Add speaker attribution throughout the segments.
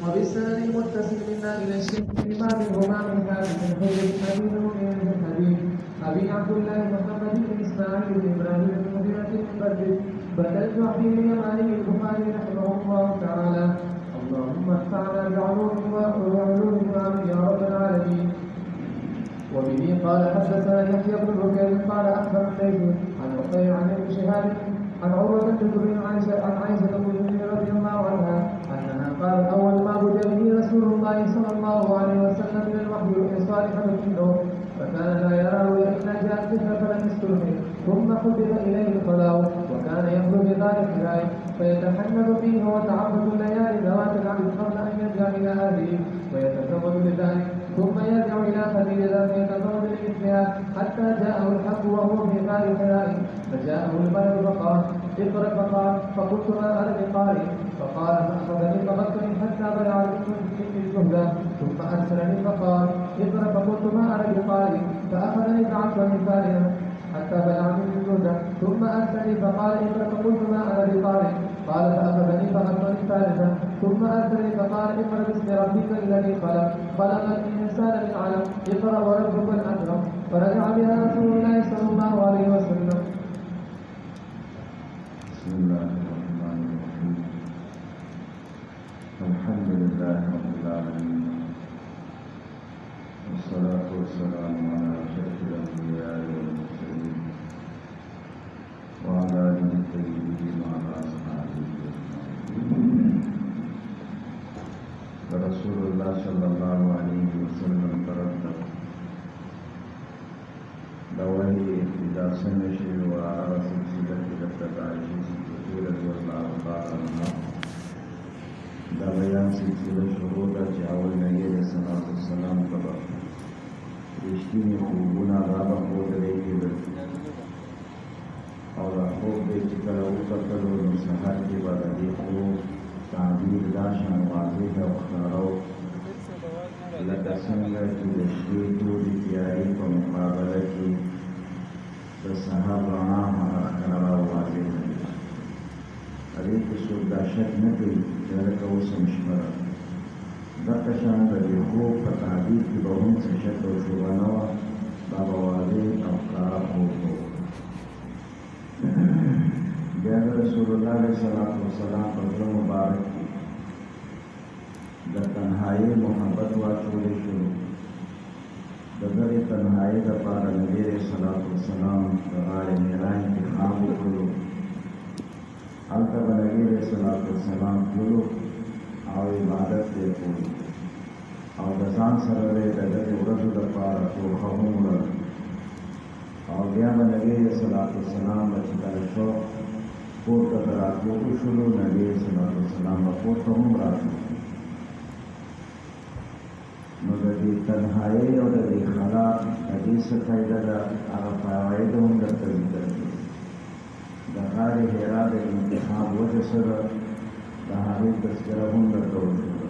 Speaker 1: وبالسند المتصل منا إلى الشيخ الإمام الهمام الثابت الحجة أبي نوح بن حبيب أبي عبد الله محمد بن إسماعيل بن إبراهيم بن مغيرة المبدل بدلت وحي اليماني البخاري رحمه الله تعالى. اللهم ادفعنا بعلوم يا رب العالمين. وبه قال حدثنا يحيى بن بكير قال اخبر الليث عن عقيل عن ابن شهاب عن عروه بن الزبير عن عائشه ام المؤمنين رضي الله عنها انها قالت اول ما بدا به رسول الله صلى الله عليه وسلم من الوحي صالحا منه فكان لا يراه الا جاء الذكر فلم يستلهم ثم حبب اليه الخلاء وكان يخرج ذلك الحي فيتحنث فيه وتعبد الليالي ذوات العبد قبل ان يرجع الى اهله ويتزود بذلك ثم يرجع إلى سبيل ذلك يتزود لمثلها حتى جاءه الحق وهو في غار حراء فجاءه الملك فقال اقرأ فقال فقلت ما أنا بقارئ فقال فأخذني فغسلني حتى بلغ مني الجهد ثم أرسلني فقال اقرأ فقلت ما أنا بقارئ فأخذني فعصرني ثانيا حتى بلغ مني الجهد ثم أرسلني فقال اقرأ فقلت ما أنا بقارئ قال فأخذني فغسلني ثالثا ثم أرسلني فقال اقرأ باسم ربك الذي خلق الإنسان من علق اقرأ وربك الأكرم فرجع بها رسول الله صلى الله عليه وسلم.
Speaker 2: بسم الله الرحمن الرحيم. الحمد لله رب العالمين والصلاة والسلام على أشرف الأنبياء والمرسلين وعلى آله الطيبين وعلى أصحابه أجمعين. ورسول الله صلى الله عليه وسلم ترتب دوائي إذا سنشي وعلى سلسلة لفتعيشي سلسلة رضي الله تعالى عنها دا بیان سلسلة شروطة چاول نبی علیہ الصلوۃ والسلام کبا رشتینی خوبونا رابا خود ریکی برکی اور خوب دے چکر اوکتلو نسحر کی بعد دیکھو تعبیر داشان واضح اختارو لکه څنګه چې د شپې ټولې تیارې په مقابله کې د سهار رڼا هغه ښکاره او واضح ده. هغې کې څوک دا شک نه کوي چې هلکه اوس هم شپه ده. دغه شان د دې خوب په تعبیر کې به هم څه شک او شبهه نه وه، دا به واضح او ښکاره خوب و. بیا د رسول الله علیه الصلاة والسلام په زړه مبارک کې د تنهایی محبت واچولی شو. د دغې تنهایی دپاره نبي علیه الصلاة والسلام د غار حرا انتخاب وکړو. هلته به نبي علیه الصلاة والسلام تللو او عبادت یې کولو او د ځان سره به یې د دغې ورځو دپاره توښه هم وړله او بیا به نبي علیه الصلاة والسلام به چې کله شوق پورته ته راتلو وشولو، نبي علیه الصلاة والسلام به پورته هم راتلو. نو د دې تنهایی او د دې خلا د دې څه فایده ده، هغه فواید هم درته ذکر کړي. د غار حرا د انتخاب وجه سره د هغې تذکره هم درته وشوه.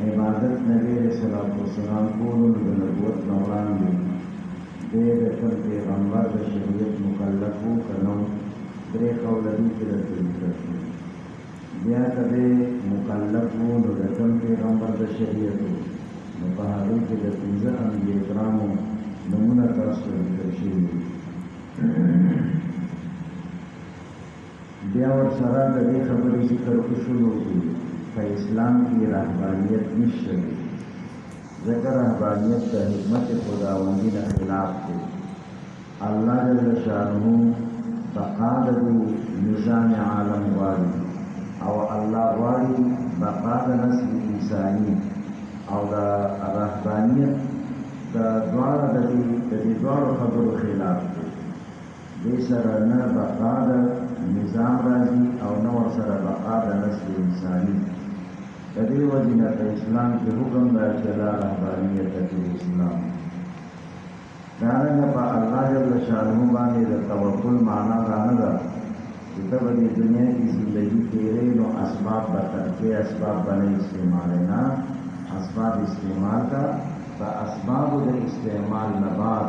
Speaker 2: عبادت نبي علیه الصلاة والسلام کولو د نبوت نه وړاندې دی د کوم پیغمبر د شریعت مکلف و که نه، درې قوله دي چې درته ذکر کړي. بیا که دی مکلف و نو د کوم پیغمبر د شریعت و، نو په هغې کې د پنځه انبیا کرامو نومونه تاسو ته ذکر شوي دي. بیا ورسره د دې خبرې ذکر وشولو چې په اسلام کې رهبانیت نشته دی، ځکه رهبانیت د حکمت خداوندي نه خلاف دی. الله جل شانه بقا د نظام عالم غواړي او الله غواړي بقا د نسل انساني او د رهبانیت د دواړه د دې دواړو خبرو خلاف دی. دې سره نه بقا د نظام راځي او نه ورسره بقا د نسل انساني. د دې وجې نه په اسلام کې حکم دی چې لا رهبانیت فی الاسلام. دارنګه په الله جل شانه باندې د توکل معنا دا نه ده چې ته به دې دنیا کې زندګي تېرې نو اسباب به ترکې، اسباب به نه استعمالې. نه، اسباب استعمال کا، په اسبابو د استعمال نه بعد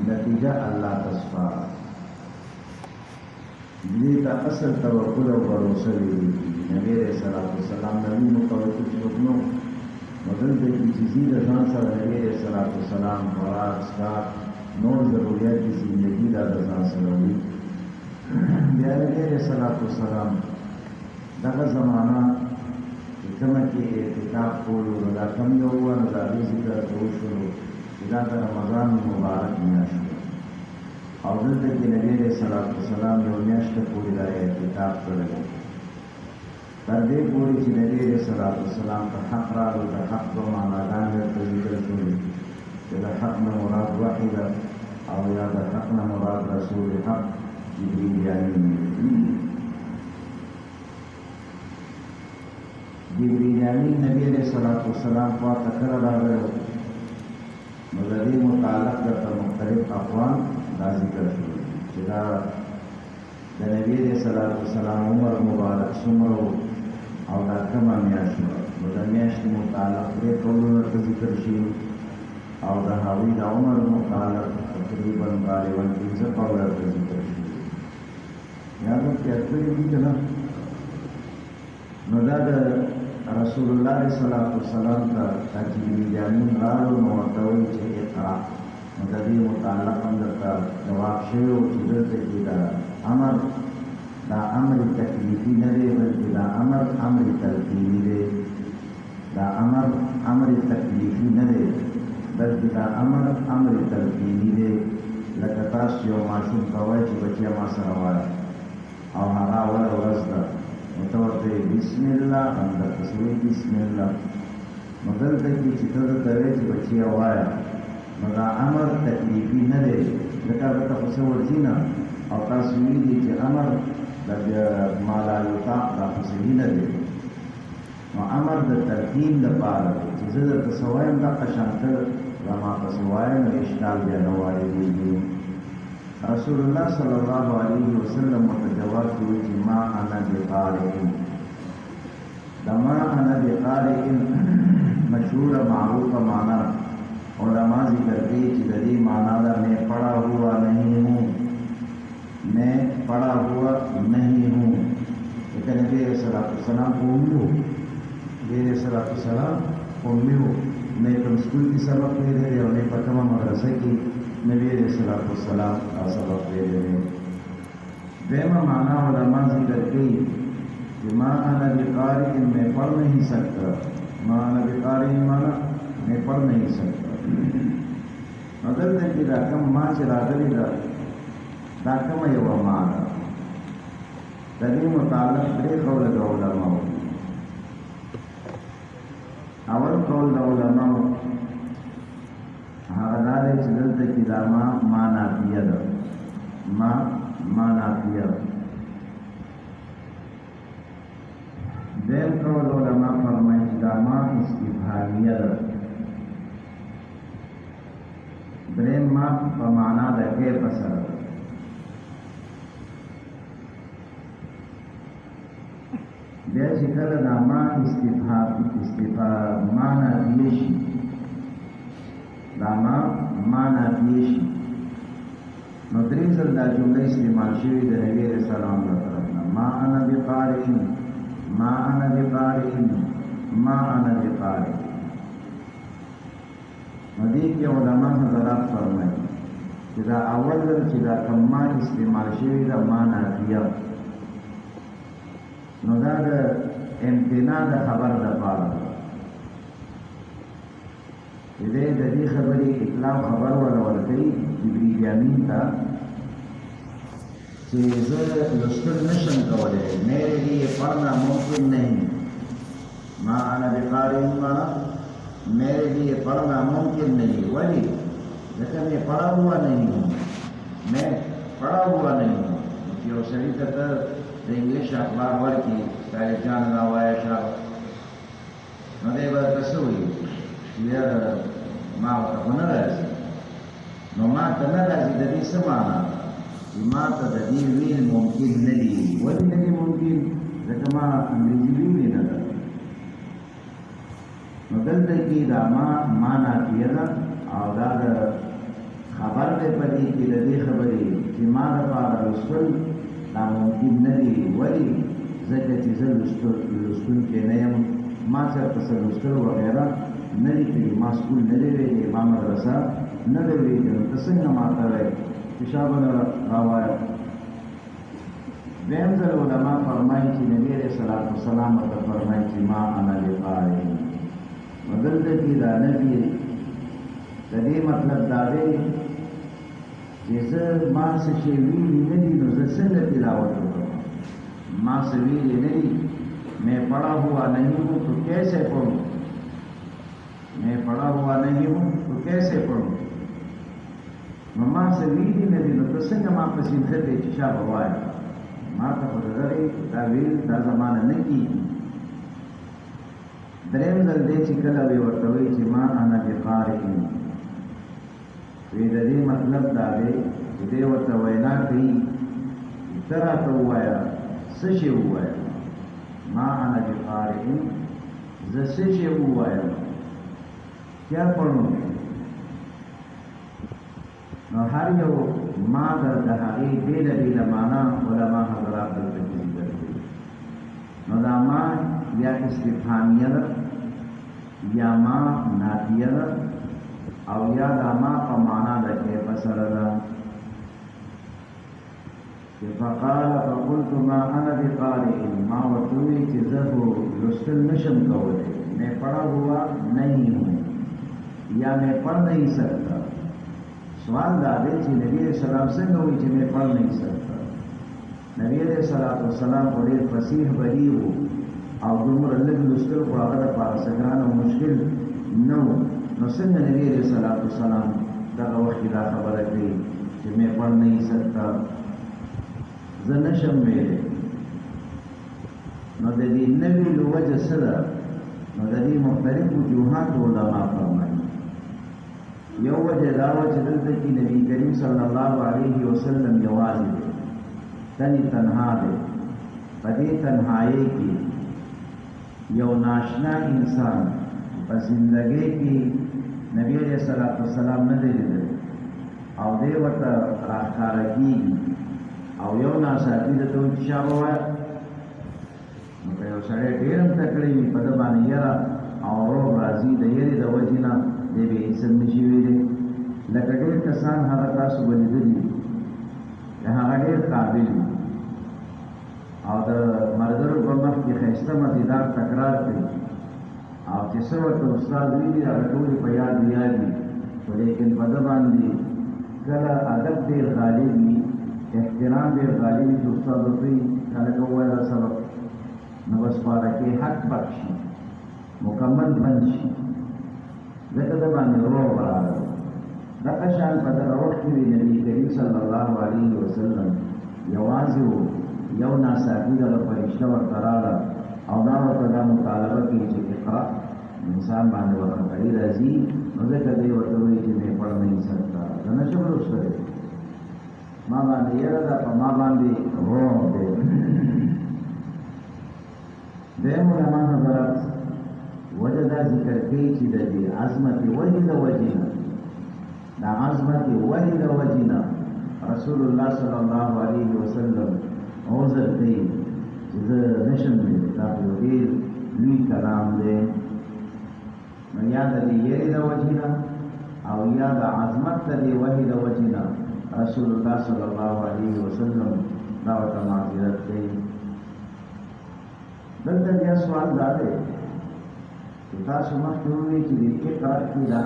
Speaker 2: نتیجه الله ته سپاره. دې ته اصل توکل او بروسه ویل کېږي. نبي علیه الصلاة والسلام نبي متوکل چیزی د ځان سره نبی علیه الصلاۃ والسلام خوراک څښاک نور ضرورت کی زندگی دا د ځان سره وي. بیا نبی علیه الصلاۃ والسلام دغه زمانہ چې کومه کې اعتکاف کولو دا کم یو وه نو د هغې ذکر ته وشولو چې دا د رمضان مبارک میاشت ده او دلته کې نبی علیه الصلاۃ والسلام یو میاشته پورې دا اعتکاف کړی دی تر دې پورې چې نبی علیه الصلاۃ والسلام ته حق راغلو د حق په معناګانې ورته ذکر شولې چې د حق نه مراد وحی ده او یا د حق نه مراد رسول حق جبریل امین جبریل امین نبی علیه الصلاۃ والسلام خواته کله راغلی نو د دې متعلق درته مختلف اقوال دا ذکر شول چې دا د نبی علیه الصلاۃ والسلام عمر مبارک څومره او دا کومه میاشت وه نو د میاشتې متعلق درې قولونه ورته ذکر شوي او د هغوی د عمر متعلق تقریبا غالبا 15 قوله ورته ذکر شوي یا موږ یاد کړي دي که نه نو دا د رسول الله علیه الصلاۃ والسلام ته جبریل امین راغلو نو ورته وایي چې اقرا نو د دې متعلق هم درته جواب شوی و چې دلته کې دا امر تکلیفي نه دی بلکې دا امر تلقیني دی دا امر تکلیفي نه دی بلکې دا امر تلقیني دی لکه تاسو یو ماشوم ته وایئ چې بچیه ما سره وایه او هغه اوله ورځ ده نو ته ورته بسم الله هم درپسې وایي بسم الله نو دلته کې چې ته درته وایې چې بچیه وایه نو دا امر تکلیفي نه دی ځکه درته خو څه ورځي نه او تاسو ویلي چې امر د ما لا یطاق دا خو صحیح نه دی نو امر د تلقین دپاره دی چې زه درته څه وایم دغه شان ته زما پسې وایه نو اشکال بیا نه واردېږي رسول الله صلی الله علیه وسلم ورته جواب کوي چې ما انا بقارئ د ما انا بقارئ مشهوره معروفه معنا علما ذکر کوي چې د دې معنا ده میں پڑھا ہوا نہیں ہوں میں پڑھا ہوا نہیں ہوں لیکن نبی علیہ السلام کو امی ہو نبی علیہ السلام امی ہو میں کم اسکول کی سبق لے رہے اور میں پتما مدرسہ کی نبی علیہ السلام کا سبق لے رہے دیما معنی علماء ذکر کی کہ ما انا بقارئ میں پڑھ نہیں سکتا ما انا بقارئ معنی میں پڑھ نہیں سکتا مگر دې دا کوم ما چې راغلی دا کومه یوه معنی د دې متعلق درې قوله د علماو اول قول د علماو هغه دا دی چې دلته کې دا ما نافیه ده ما نافیه ده دویم قول علما فرمایي چې دا ما استفهامیه ده دریم ما په معنا د کیف سره بیا چې کله دا ما استفهام معنا دی شي دا ما نافیه شي نو درې ځل دا جمله استعمال شوې د نبي علیه السلام له طرف نه ما انا بقارئ ما انا بقارئ ما انا بقارئ نو دې کې علما حضرات فرمایي چې دا اول ځل چې دا کوم ما استعمال شوې ده ما نافیه نو دا د امتناع د خبر دپاره چې دی د دې خبرې اطلاع خبر ولا ورکوي جبریل امین ته چې زه لوستل نشم کولی میرے لیے پڑھنا ممکن نہیں ما انا بقارئ مانا میرے لیے پڑھنا ممکن نہیں ولی ځکه میں پڑھا ہوا نہیں ہوں میں پڑھا ہوا نہیں ہوں یو سړي ته ته د انګلیش اخبار ورکړي طالب جان راوایه شه نو دی به ورته څه وایي چې یاره ما ورته خو نه راځي نو ما ته نه راځي د دې څه معنا چې ما ته د دې ویل ممکن نه دي ولې نه دي ممکن ځکه ما انګریزي ویلې نه ده نو دلته کې دا ما نافیه ده او دا د خبر دی په دې کې د دې خبرې چې ما دپاره لوستل دا ممکن نه دي ولې ځکه چې زه لوستونکی نه یم ما چېرته څه لوستل وغیره ندی کړي، ما سکول نه دی ویلې، ما مدرسه نه دی ویلې، نو ته څنګه ماته وایې چې شابه راوایه. دویم ځل علما فرمایي چې نبي علیه الصلاة والسلام ورته فرمایي چې ما انا بقارئ. نو دلته کې دا نفي د دې مطلب دا دی چې زه ما څه شی ویلي نه دي، نو زه څنګه تلاوت وکړم؟ ما څه ویلي نه دي، میں پڑھا ہوا نہیں ہوں تو کیسے پڑھوں؟ میں پڑھا ہوا نہیں ہوں تو کیسے پڑھوں؟ نو ما څه ویلي نه دي، نو ته څنګه ما پسې ښتې چې شابه وایه؟ ما ته خو دغه دا ویل دا زمانه نه کېږي. دریم ځل دی چې کله وی ورته وایي چې ما انا بقارئ، وی د دې مطلب دا دی چې دی ورته وینا کوي چې ته راته ووایه څه شی ووایه. ما انا بقارئ، زه څه شی ووایم، کیا پڑھوں؟ نو هر یو ما در د هغې بېله بېله معنا علما حضرات دلته کې ذکر کوي. نو دا ما یا استفهامیه ده، یا ما نافیه ده، او یا دا ما په معنا د کیف سره ده. فقال فقلت ما انا بقارئ، ما ورته وویل چې زه خو لوستل نشم کولی، میں پڑھا ہوا نہیں ہوں یا میں پڑھ نہیں سکتا. سوال دا دی چې نبی علیہ السلام څنګه وایي چې میں پڑھ نہیں سکتا؟ نبی علیہ الصلاۃ والسلام خو ډېر فصیح بلیغ و او دومره لږ لوستل خو هغه دپاره څه ګران او مشکل نه و. نو څنګه نبی علیہ الصلاۃ والسلام دغه وخت کې دا خبره کوي چې میں پڑھ نہیں سکتا، زه نشم ویلی؟ نو د دې نه ویلو وجه څه ده؟ نو د دې مختلف وجوهات علما فرمایي. یو وجه دا وه چې دلته کې نبي کریم صلی الله علیه وسلم یوازې دی، تنی تنها دی. په دې تنهایۍ کې یو ناشنا انسان په زندګۍ کې نبی علیه الصلاۃ والسلام نه دی لیدلی او دی ورته راښکاره کېږي او یو ناڅاپي درته وایي چې شابه وایه. نو که یو سړی ډېر هم تکړه وي په ده باندې یره او روغ راځي، د یرې د وجې نه دی به هېڅ هم نشي ویلی. لکه ډېر کسان هغه تاسو به لیدلي هغه ډېر قابل وي او د ملګرو په مخ کې ښایسته مزیدار تکرار کوي او چې څه ورته استاد ویلي هغه ټول یې په یاد وي، خو لیکن په ده باندې کله ادب ډېر غالب وي، احترام ډېر غالب وي چې استاد ورته وایي هلکه ووایه دا سبق، نو بس پاره کې حق پک شي، مکمل بند شي، ځکه ده باندې روغ راغلی. دغه شان په دغه وخت کې وي نبي کریم صلی الله علیه وسلم یوازې و، یو ناڅاپي دغه فرشته ورته راغله او دا ورته دا مطالبه کوي چې اقرا، انسان باندې ورخطري راځي، نو ځکه دی ورته وایي چې میں پڑھ نہیں سکتا، زه نشم لوستلی، ما باندې یره ده، په ما باندې روغ دی. دویم علما حضرات وجه دا ذکر کوي چې د دې عظمت ولې د وجې نه، د عظمت ولې د وجې نه رسول الله صلی الله علیه وسلم عذر کوي چې زه نشم ویلی، دا خو یو ډېر لوی کلام دی. نو یا د دې یرې د وجې نه او یا د عظمت د دې وحې د وجې نه رسول الله صلی الله علیه وسلم دا ورته معذرت کوي. دلته بیا سوال دا دی چې تاسو مخکې ووایئ چې د اقرا کې دا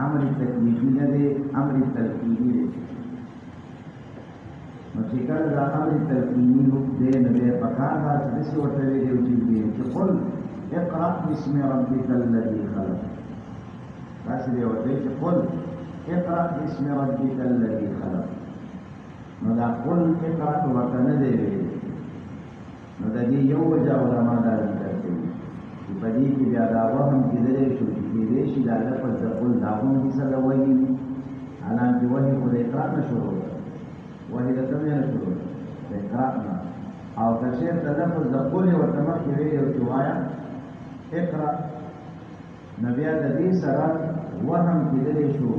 Speaker 2: امر تکلیفي نه دی، امر تلقیني دی. نو چې کله دا امر تلقیني دی نو بیا پکار ده چې داسې ورته ویلي وي چې قل اقرا باسم ربک الذي خلق، داسې دی ورته وایي چې قل اقرا باسم ربک الذي خلق. نو دا قل اقرا ورته نه دی ویلي. نو د دې یو وجه علما دا ذکر کوي چې په دې کې بیا دا وهم کېدلی شو چې کېدی شي دا لفظ د قل دا هم کیسه د وحي وي، حالانکې وحي خو د اقرا نه شروع ده، وحي د کومې نه شروع ده؟ د اقرا نه. او که چېرته لفظ د قل یې ورته مخکې ویلی او چې وایه اقرا، نو بیا د دې سره وهم کېدلی شو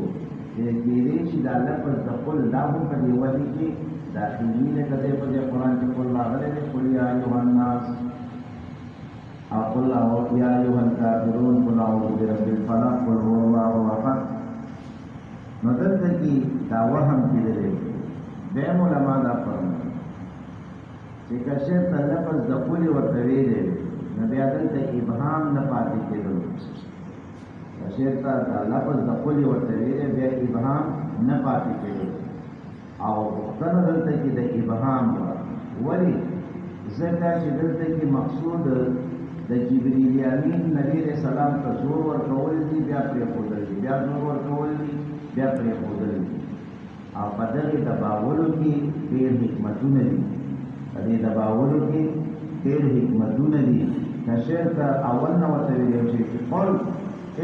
Speaker 2: چې کېدی شي دا لفظ د قل دا هم په دې وحي کې داخلي لکه دی په دې قرآن کې قل راغلی دی قل یا ایها الناس. قل يا أيها الكافرون قل أعوذ برب الفلق قل هو الله أحد. نو دلته کې دا وهم کېدلی بهم علما دا فرمایي چې که شرط لفظ د قولې ورته ویلی نو بیا دلته ابهام نه پاتې کېدلو. که شرط د لفظ د قولې ورته ویلی بیا ابهام نه پاتې کېدلو او پوښتنه دلته کې د ابهام وه. ولې؟ ځکه چې دلته کې مقصود د جبرئیل امین نبی علیہ السلام ته زور ورکول دي، بیا پرېښودل دي، بیا زور ورکول دي، بیا پرېښودل دي. او په دغې دباولو کې ډېر حکمتونه دي، په دې دباولو کې ډېر حکمتونه دي. که چېرته اول نه ورته ویلی شي چې قل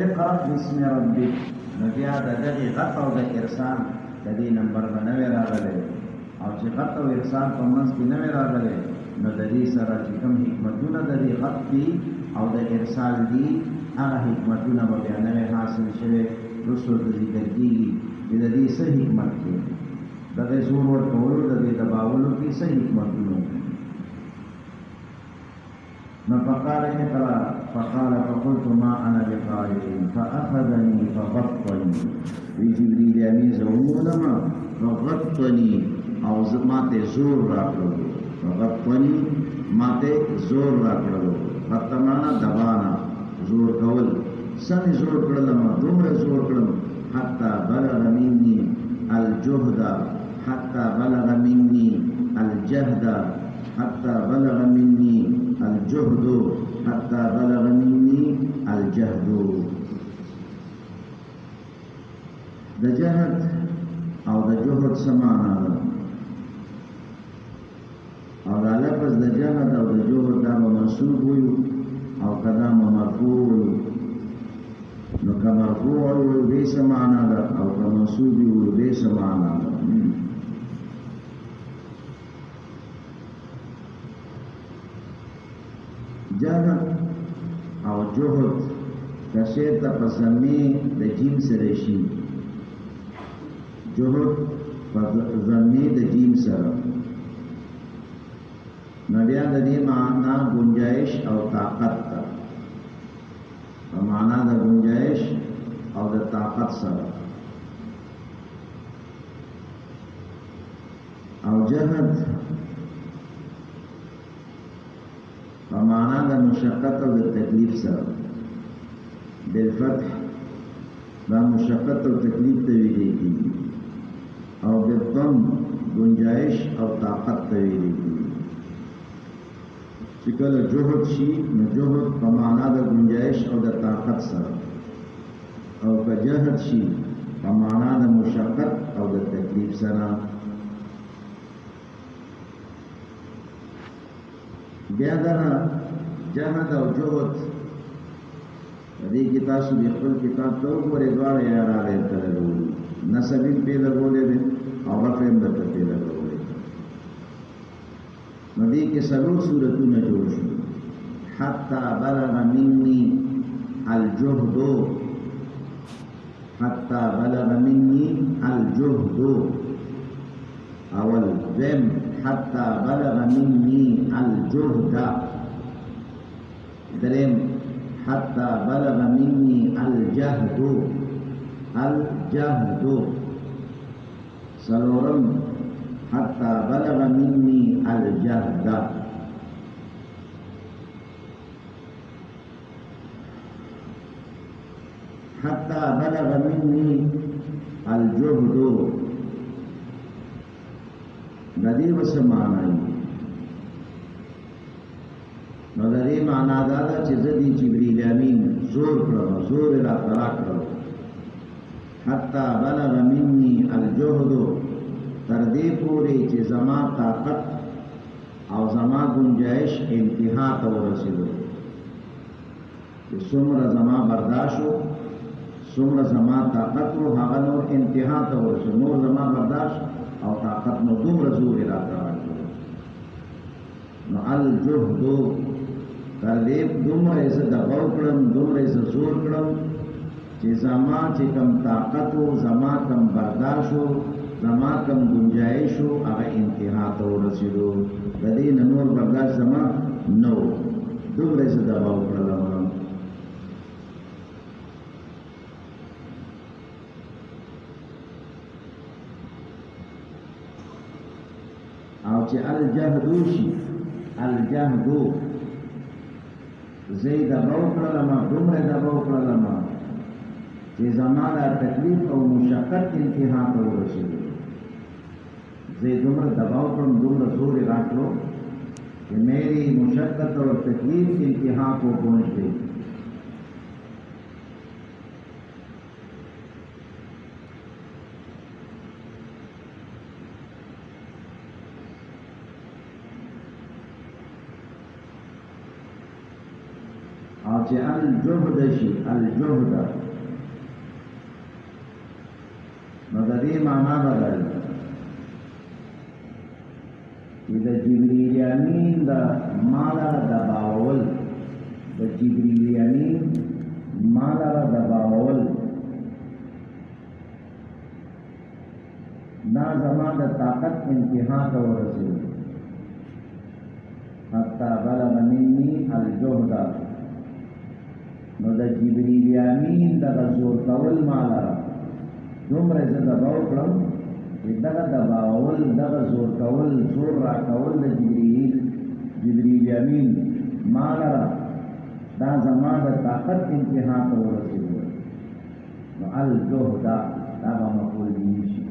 Speaker 2: اقرأ باسم ربک، نو بیا د دغې غط او د ارسال د دې نمبر به نه وی راغلی، او چې غط او ارسال په منځ کې نه وی راغلی نو د دې سره چې کوم حکمتونه د دې غط دي او د ارسال دي هغه حکمتونه به بیا نوی حاصل شوی. رسو د ذکر کېږي چې د دې څه حکمت دی، د دې زور ورکولو د دې دباولو کې څه حکمتونه دي. نو فقال اقرأ فقال فقلت ما انا بقارئ فاخذني فغطني. وی جبرئیل امین زه ومولما فغطني او ماته زور راکړو، فغطني ماته زور راکړو. غطمانا دبانا زور کول، سن زور کړلم، دومره زور کړم حتی بلغ مني الجهد، حتی بلغ مني الجهد، حتی بلغ مني الجهد، حتی بلغ مني الجهد. د جهد او د جهد سمانا ده، او دا لفظ د جهد او د جهد دا به منصوب وي او کدا مرفوع وي. نو که مرفوع وي دې څه معنا ده او که منصوب وي دې څه معنا ده. جهد او جهد که چېرته په ضمې د جیم سره شي، جهد په ضمې د جیم سره، نو بیا د دې معنا گنجائش او طاقت ده، په معنا د گنجائش او د طاقت سره. او جهد په معنا د مشقت او د تکلیف سره، بالفتح دا مشقت او تکلیف ته ویل کېږي، او بالضم گنجائش او طاقت ته ویل کېږي. چې کله جهد شي نو جهد په معنا د گنجائش او د طاقت سره، او که جهد شي په معنا د مشقت او د تکلیف سره. بیا دا جهد او جهد دې کې تاسو د خپل کتاب ته وګورئ، دواړه یې راغلي تللي، نسب یې پې لګولې دی او رفع یې درته پې لګولې. نو دې کې څلور صورتونه جوړ شو. حتی بلغ مني الجهد، حتی بلغ مني الجهد اول. دویم حتی بلغ مني الجهد. دریم حتی بلغ مني الجهد، الجهد. سلورم حتی بلغ مني الجهد. حتی بلغ مني الجهد د دې وسه معنی نو د دې معنا دا ده چې د دې جبرئیل امین زور کړو، زور را طرح کړو. حتی بلغ مني الجهد، تر دې پورې چې زما طاقت او زما گنجائش انتها ته ورسېدو، چې څومره زما برداشت و، څومره زما طاقت و، هغه نور انتها ته ورسېدو، نور زما برداشت او طاقت نو دومره زور را طرح کړو. نو الجهد تر دې دومره زه دباو کړم، دومره زه زور کړم چې زما چې کم طاقت و، زما کم برداشت و، زما کم گنجائش و، هغه انتها ته ورسېدو. د دې نه نور برداشت زما نه و. دومره زه دباو کړلم او چې الجهدو شي الجهدو زه دباو کړلم دومره دباو کړلم چې زما د تکلیف او مشقت انتها ته ورسېدو زه دومره دباو کړم دومره زور یې راکړو کہ میری مشقت اور تکلیف کی انتہا کو پہنچ گئی اور الجہد شی الجہد مگر یہ معنی بدل د جبرئیل امین د مالا دباول د جبرئیل امین مالا دباول دا زما د طاقت انتها ته ورسېد حتی بلغ مني الجهد نو د جبرئیل امین دغه زور کول مالا دومره زه دباو کړم دغه دباول دغه زور کول زور را کول د جبرئیل امین مالا دا زما د طاقت انتها ته ورسېدو نو الجهد دا به مفعول به شي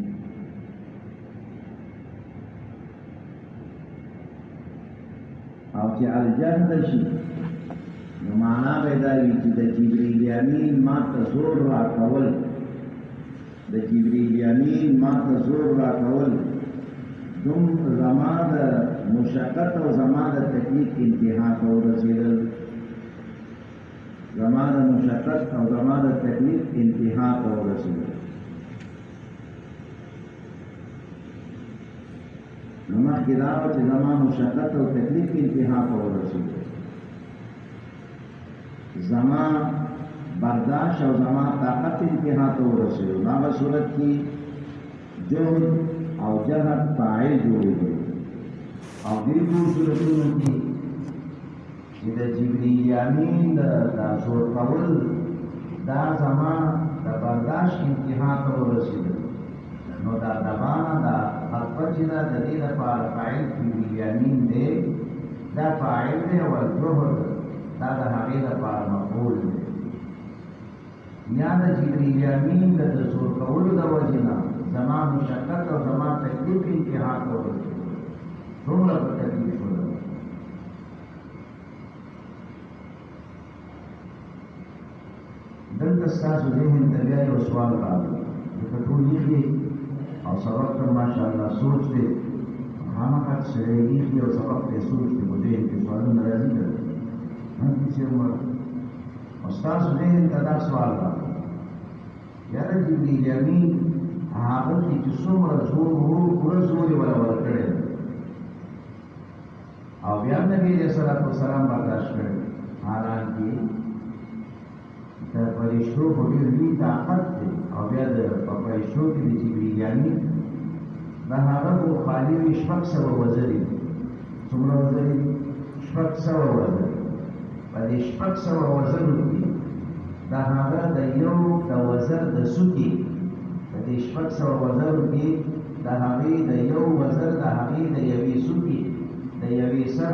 Speaker 2: او چې الجهد شي نو معنا به دا وي چې د جبرئیل امین ما ته زور را کول د جبرئیل امین ما ته زور را کول دوم زما د مشقت او زما د تکلیف انتها ته ورسېدل زما د مشقت او زما د تکلیف انتها ته ورسېدل نو مخکې دا وه چې زما مشقت او تکلیف انتها ته ورسېدل زما برداشت او زما طاقت انتها ته ورسېدو دا به صورت کې جهد او جهد فاعل جوړېږي او دې دوه صورتونو کې چې د جبرئیل امین دا زور کول دا زما د برداشت انتها ته ورسېدو نو دا دبانه دا حرفه چې دا د دې لپاره فاعل جبرئیل امین دی دا فاعل دی او الجهد دا د هغې لپاره مفعول دی یا د جبرئیل امین د زور کولو د وجې نه زما مشقت او زما تکلیف انتها ته ورسېدو څومره په تکلیف شوله دلته ستاسو ذهن ته بیا یو سوال راغلی ځکه ټول ایښي او سبق ته ماشاءالله سوچ دی خامخا سړی ایښي او سبق ته سوچ دی په ذهن کې سوالونه راځي که هم کیسې عمر او ستاسو ذهن ته دا سوال راغلی یاره جبرئیل امین هغه کې چې څومره زور وو پوره زور یې وله ورکړی او بیا نبي علیه الصلاة والسلام برداشت کړی حالانکې د فرشتو په ډېر لوی طاقت دی او بیا په فرشتو کې د جبرئیل امین د هغه خو خالي وي 600 وزرې څومره وزرې 600 وزرې په دې 600 وزرو کې د هغه د یو د وزر د سوکې په دې 600 وزرو کې د هغې د you وزر the هغې the یوې سوکې the یوې sir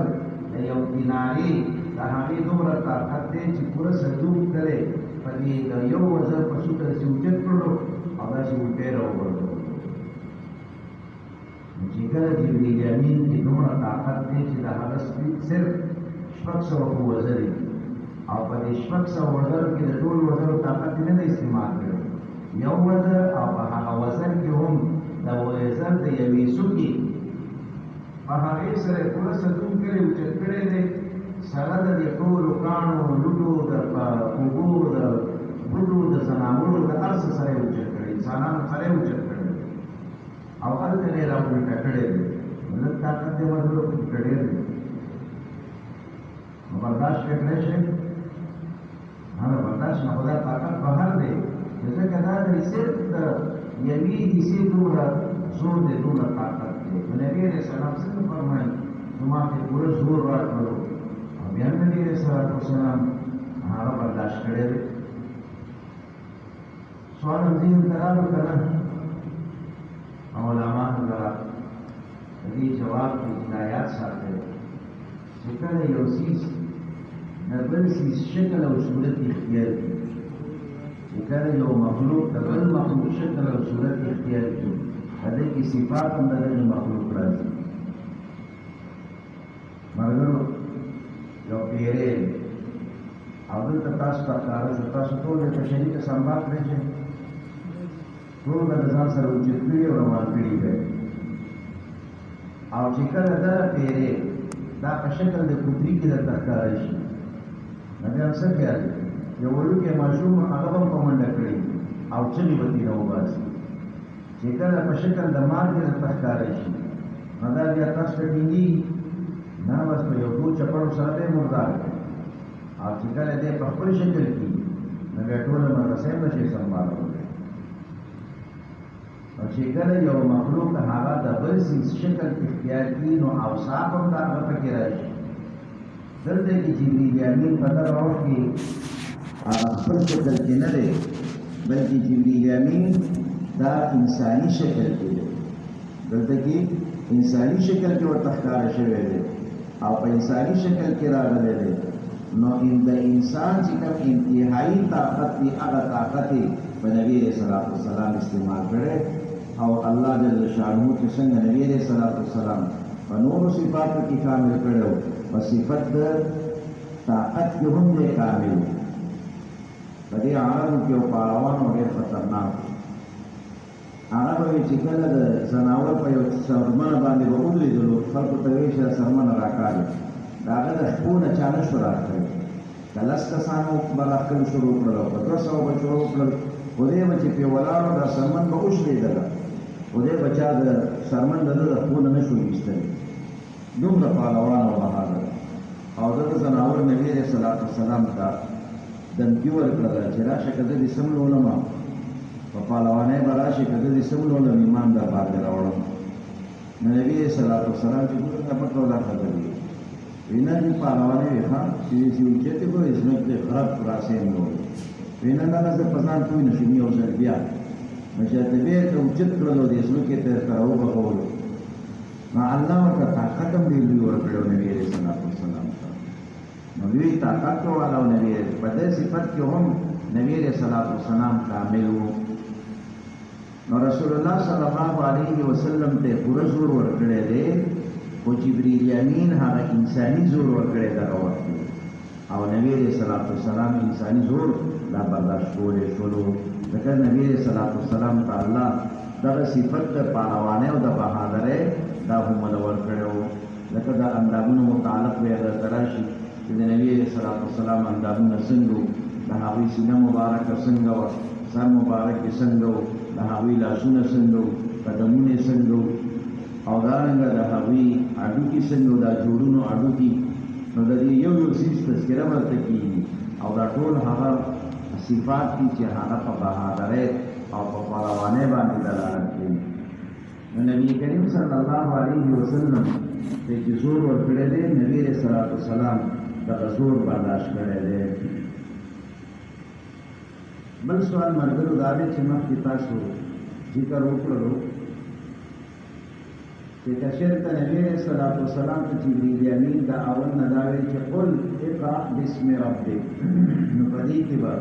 Speaker 2: the you کنارې د هغې دومره طاقت دی چې پوره صندوق کړی په دې د یو وزر په سوکه داسې اوچت کړلو او داسې الټی راوغورځولو چې کله جبرئیل امین کې دومره طاقت دی چې د هغه صرف 600 وزرې او په دې 600 وزرو کې د ټول وزرو طاقت نه دی استعمال کړی یو وزر او په هغه وزر کې هم د وزر د یوې سوکې په هغې سره یې پوره صندوق کړی اوچت کړی دی سره د دې ټولو کاڼو لوټو د اوبو د بوټو د ځناورو د هر څه سره یې اوچت کړی انسانانو سره یې اوچت کړی او هلته یې راپورته کړی دی لږ طاقت یې ورکړو که ډېر دی نو برداشت کړی شئ هغه برداشت نه خو دا طاقت بهر دی ځکه دا دی صرف د یوې حصې دومره زور دی دومره طاقت دی نو نبي علیه السلام څنګه فرمایي نو ما ته پوره زور راکړو او بیا نبی علیہ الصلوۃ والسلام هغه برداشت کړی دی. سوال ذهن ته راغلو که نه؟ علماء لرا د دې جواب کې هدایات ساتلی چې کله یو څیز د بل څیز شکل او صورت اختیار کړي، چې کله یو مخلوق د بل مخلوق شکل او صورت اختیار کړي، په دې کې صفات هم د دغه مخلوق راځي. مګر یو پیری او دلته تاسو ته ښکاره شو، تاسو ټول یې په شریکه سنبال کړئ چې ټول به د ځان سره اوچت کړي او روان کړي دی. او چې کله دغه پیری دا په شکل د کوتري کې درته ښکاره شي، نو بیا څه خیال دی؟ یو وړوکی ماشوم هغه به هم په منډه کړي او چغې به ترې راوباسي. چې کله په شکل د مالګې درته ښکاره شي، نو دا بیا تاسو ته ټینګېږي نه، بس په یو څو چپړو سره به یې مردار کړي. او چې کله دی په خپل شکل کې، نو بیا ټوله مدرسه یې نشي سنبالولی. او چې کله یو مخلوق هغه د بل څیز شکل اختیار کړي، نو اوصاف هم د هغه پکې راشي. دلته کې جبریل امین په دغه وخت کې خپل شکل کې نه دی، بلکې جبریل امین دا انساني شکل کې دی. دلته کې انساني شکل کې ورته ښکاره شوی دی او په انساني شکل کې راغلی دی. نو د انسان چې کوم انتهایی طاقت دی، هغه طاقت یې په نبي علیه الصلاۃ والسلام استعمال کړی. او الله جل شانه چې څنګه نبی علیه الصلاۃ والسلام په نورو صفاتو کې کامل کړی، په صفت د طاقت کې هم دی کامل. په دې عالم کې یو پهلوان و ډېر خطرناک، هغه به وي چې کله د ځناور په یو څرمنه باندې به ولیدلو، خلکو ته وایي چې دا څرمنه راکاږي. د هغه د شپو نه چا نه شو راکړی. که 10 کسانو به راښکل شروع کړل او که 200 به شروع کړل، خو دې به چې پرې ولاړو دا څرمن به وشلېدله، خو دې به چا د څرمن د ده د شپو نه نه شو ایستلی. دومره پهلوان او بهادر. او دغه ځناور نبي علیه الصلاۃ والسلام ته دمکي ورکړله چې راشه که زه دې سم لولم، په پهلوانۍ به راشې، که زه دې سم لولم ایمان در باندې راوړم. نو نبي علیه الصلاۃ والسلام چې ګوره دا پټ ولا خبرې وینا دې پهلوانۍ وي ښه چې داسې اوچتې کړو ځمکې ته غرب راسې یې نولې وینا نه نه زه په ځان پوه نه شوم یو ځل بیا نو چې ته بیا ته اوچت کړلو دې ځمکې ته ورته راوبغولو. نو الله ورته طاقت هم ډېر لوی ورکړی و نبي علیه الصلاۃ والسلام ته. نو لوی طاقت والا و نبي په دې صفت کې هم نبي علیه الصلاۃ والسلام کامل و. نو رسول الله صلی الله علیه وسلم ته پوره زور ورکړی دی، خو جبریل امین هغه انساني زور ورکړی دغه وخت کې، او نبي علیه الصلاۃ والسلام انساني زور لا برداشت کولی شولو. ځکه نبي علیه الصلاۃ والسلام ته الله دغه صفت د پهلوانۍ او د بهادرۍ دا هم له ورکړی و. لکه د اندامونو متعلق به یې درته راشي چې د نبي علیه الصلاۃ والسلام اندامونه څنګه وو، د هغوی سینه مبارکه څنګه وه، سر مبارک یې څنګه و، د هغوی لاسونه څنګه وو، قدمونه یې څنګه وو، او دارنګه د هغوی هډوکي څنګه وو، دا جوړونو هډوکي. نو د دې یو یو څیز تذکره ورته کېږي، او دا ټول هغه صفات دي چې هغه په بهادرۍ او په پهلوانۍ باندې دلالت کوي. نو نبي کریم صلی الله علیه وسلم ته چې زور ورکړی دی، نبي علیه الصلاۃ والسلام دغه زور برداشت کړی دی. بل سوال ملګرو دا دی چې مخکې تاسو ذکر وکړلو چې که چېرته نبي علیه الصلاۃ والسلام ته جبریل امین د اول نه دا ویل چې قل اقرأ باسم ربک، نو په دې کې به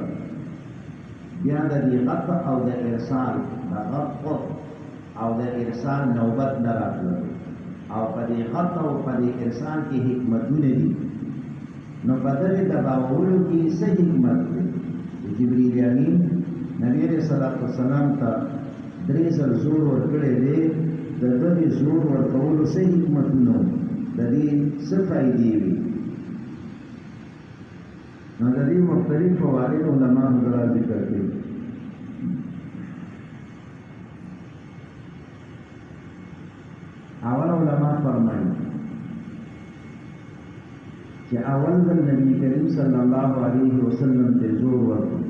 Speaker 2: بیا د دې قطع او د ارسال د قطع او د ارسال نوبت نه راتلل، او په دې قطع او په دې ارسال کې حکمتونه دي. نو په دغې دباولو کې څه حکمت دی؟ جبریل امین نبی علیه الصلاۃ والسلام ته 3 ځل زور ورکړی دی. د دغې زور ورکولو څه حکمتونه وو، د دې څه فایدې وي؟ نو د دې مختلف فواید علما حضرات ذکر کوي. اول علما فرمایي چې اول د نبی کریم صلی الله علیه وسلم ته زور ورکړ،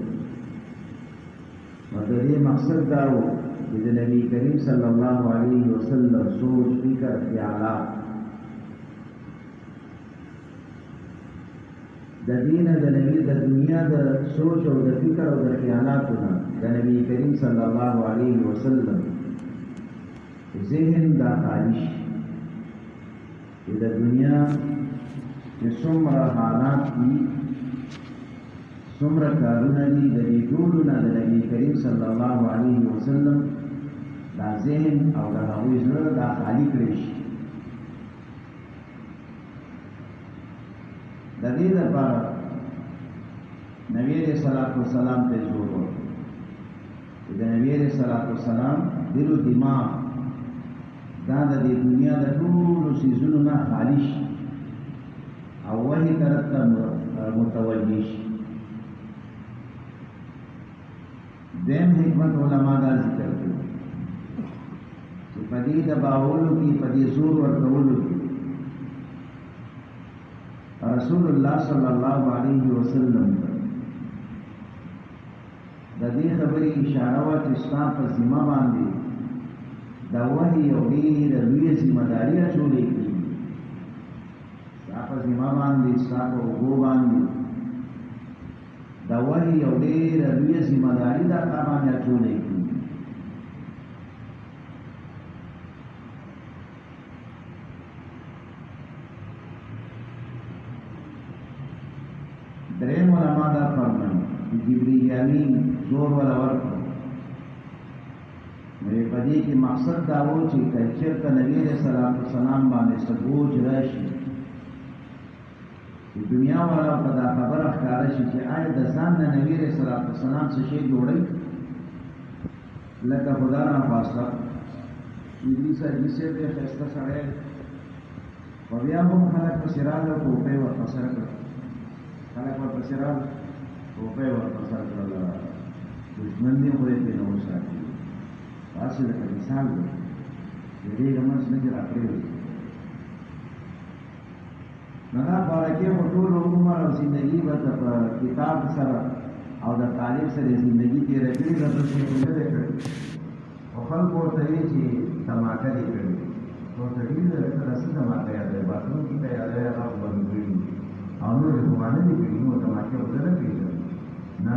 Speaker 2: نو د دې مقصد دا و چې د نبی کریم صلی الله علیه وسلم سوچ، فکر، خیالات د دین د نبی د دنیا د سوچ او د فکر او د خیالاتونه د نبی کریم صلی الله علیه وسلم ذهن دا خارج د دنیا چې څومره حالات دي څومره کارونه دي د دې ټولو نه د نبی کریم صلی الله علیه وسلم دا ذهن او د هغوی زړه دا خالي کړی شي. د دې لپاره نبی علیہ الصلوۃ والسلام ته زور ورکړ. د نبی علیہ الصلوۃ والسلام دل او دماغ دا د دې دنیا د ټولو څیزونو نه خالي شي او وحي طرف ته متوجه شي. دیم حکمت علماء دا ذکر کړي چې په دې دباولو کې په دې زور ورکولو کې رسول الله صلی الله علیه وسلم د دې خبرې اشاره وا چې ستا په ذمہ باندې دا وحي یو ډېره لویه ذمہ داري اچولې کېږي. ستا په ذمہ باندې ستا په اوږو باندې دا وحي یو ډېره لویه ذمہ داري دا تا باندې اچولې کېږي. دریم علماء دا فرمایي چې جبرئیل امین زور ولا ورکړ. مې په دې کې مقصد دا و چې چېرته نبی علیہ الصلوۃ والسلام باندې څه بوج راشي چې دنیا والا په دا خبره ښکاره شي چې آیا د ځان نه نبی علیہ الصلوۃ والسلام څه شی جوړوي لکه خدا نه خواسته ابلیس جسے دې ښایسته سړی او بیا هم خلک پسې راغله ټوپۍ ورته سره کړه. خلک ورپسې راغله ټوپۍ ورته سره کړله. دښمن دې خو یې پرې نه وساتي. داسې لکه مثال دی د دې لمس نه دې راپرېوځي. نو دا بارکې خو ټول عمر او زندګي به په کتاب سره او د طالب سره زندګي تېره کړې ده، بل څه نه دی کړی. خو خلکو ورته وایي چې دماکه دې کړې. ورته ډېر لکه څه دماکه یادوي، باتروم کې ته یادوي هغه خو بند کړي او نورې خو ما نه دي کړي. نو دماکې خو زه نه پېژنم. نه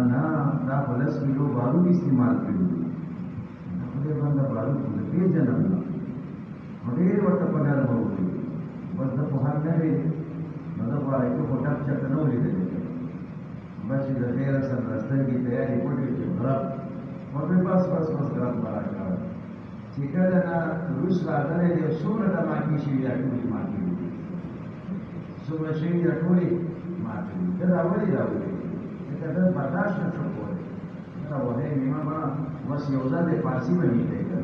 Speaker 2: دا خو 10 کیلو بارود استعمال کړي دي. خدای بنده بارود خو زه پېژنم نه. نو ډېر ورته په ډاډه وکړي. بس د پوهان نه وي نو د خوراکي خو ټک چک نه ولیدلی. بس چې د خیره سره د سترګې تیارې پټې چې غرب ورته بس غرب به راکړه. چې کله نه روس راغلی دی څومره دماکې شوي دا ټولې ماتې دي. څومره شوي دا ټولې ماتې دي. ده دا ولې راولي ځکه ده برداشت نه شو کولی. دا وهی نیمه به بس یو ځل د فارسي به میته کړ.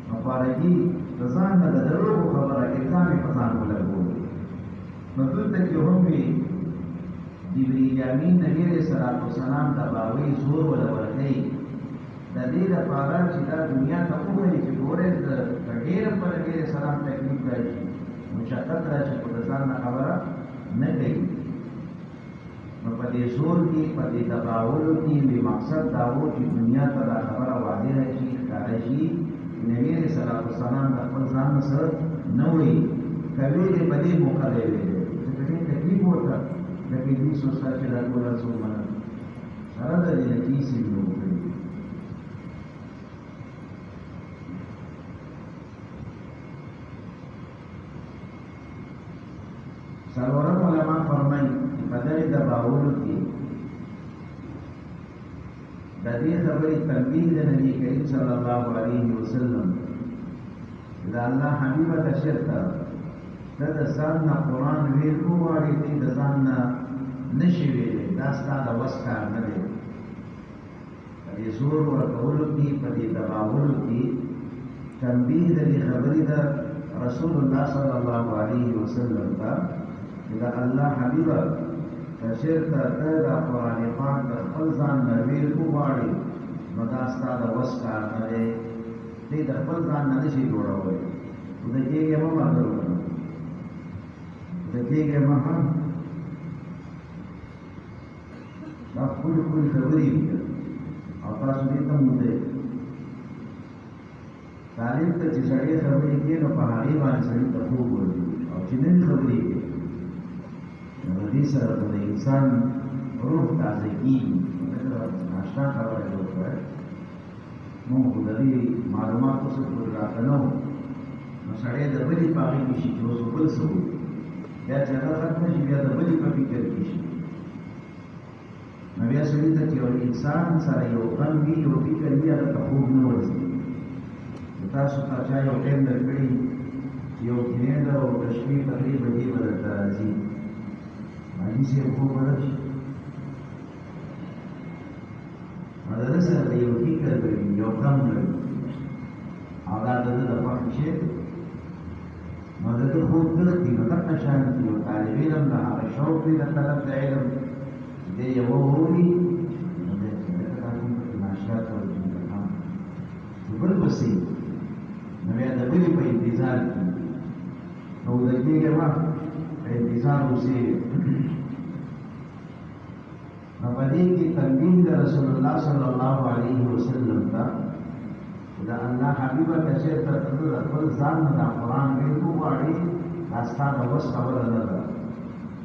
Speaker 2: نو فارغي د ځان نه د دروغو خبره الزام یې په ځان ولګولو. نو دلته کې هم وي جبرئیل امین نبی علیہ الصلوۃ والسلام ته باوی زور ولا ورکړي د دې لپاره چې دا دنیا ته وګوري چې ګوره د ډېر پر ډېر سلام تکلیف راشي، مشقت راشي، په ځان نه خبره نه کوي. نو په دې زور کې په دې تباول کې به مقصد دا و چې دنیا ته دا خبره واضح شي، ښکاره شي. نبی علیہ الصلوۃ والسلام د خپل ځان سره نه وایي کوي دې په دې موقع دی ځکه تکلیف ورته لکه دې سوسا چې دا ټول څومره سره د دې کیسې نو کوي. سرورم علماء فرمایي چې په دې دباولو کې د دې خبرې تنبیه د نبی کریم صلی الله علیه وسلم دا الله حبیبه ته شرطه ته د ځان نه قرآن ویل وغواړې ته د ځان نه نشي ویلی، دا ستا د وس کار نه دی. په دې زور ورکولو کې په دې دباولو کې تنبیه د دې خبرې د رسول الله صلی الله علیه وسلم ته چې د الله حبیبه که چېرته ته د قرآن پاک د خپل ځان نه ویل وغواړې نو دا ستا د وس کار نه دی. ته د خپل ځان نه نشي جوړولی. د کېږې مه ماتل د کېږې مه هم دا ښکلې ښکلې خبرې وي او تاسو دې ته موندئ. طالب ته چې سړی خبرې کوي نو په هغې باندې سړي ته خوب ورځي او چې نوې خبرې کوي نو د دې سره د انسان روح تازه کېږي. ناشنا خبره یې وکړه، موږ خو د دې معلوماتو څه پورې راته نه وو، نو سړی د بلې په هغې کې شي چې اوس بل څه وو، بیا چې هغه ختمه شي بیا د بلې په فکر کې شي. نو بیا سړي ته چې یو انسان سره یو غم وي، یو فکر وي، هغه ته خوب نه ورځي. تاسو ته چا یو ټایم درکړي چې یو کینې ده او د شپې په 3 بجې به درته راځي، حاجي صاحب خوب به راشي. نو د ده سره د یو فکر لري، یو غم لري، او دا د ده د خوښې شی دی، نو د ده خوب ګرځي. نو دغه شان یو طالب علم د هغه شوق دی د طلب د علم، چې دی یوه وولي نو دی ځکه دا کوم پکې ناشیات ورځي بل پسې، نو بیا د بلې په انتظار کې نو د کېږه ما په انتظار اوسېږي. نو په دې کې تنبیه د رسول الله صلی الله علیه وسلم ته د الله حبیبه که چېرته ته د خپل ځان نه دا قرآن ویل وغواړې، دا ستا د وس خبره نه ده،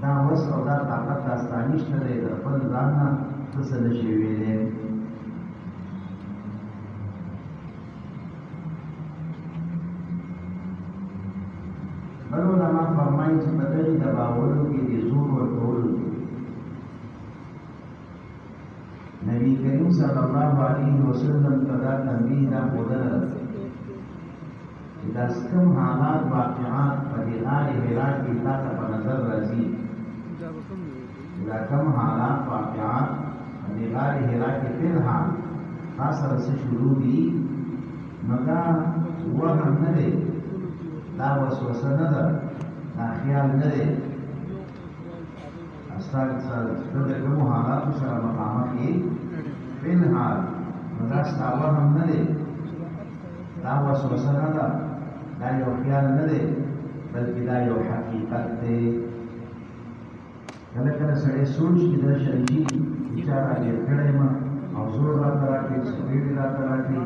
Speaker 2: دا وس او دا طاقت دا ستا نشته دی، د خپل ځان نه ته څه نه شې ویلی. بل علما فرمایي چې په دغې دباولو کې د زور ورکولو نبی کریم صلی الله علیه وسلم ته دا تنبیه دا ښودله چې دا کوم حالات واقعات په دې غار حرا کې تا ته په نظر راځي، دا کوم حالات واقعات په دې غار حرا کې فلحال تا سره څه شروع دي، نو دا وهم نه دی، دا وسوسه نه ده، دا خیال نه دی، ته د کومو حالاتو سره مخامخ یې فلحال، نو دا ستا وهم نه دی، دا وسوسه نه ده، دا یو خیال نه دی، بلکې دا یو حقیقت دی. کله کله سړی سوچ کې دا شرجي چې چا راګیر کړی یم او زور راته راکړي، سپېډ راته راکړي،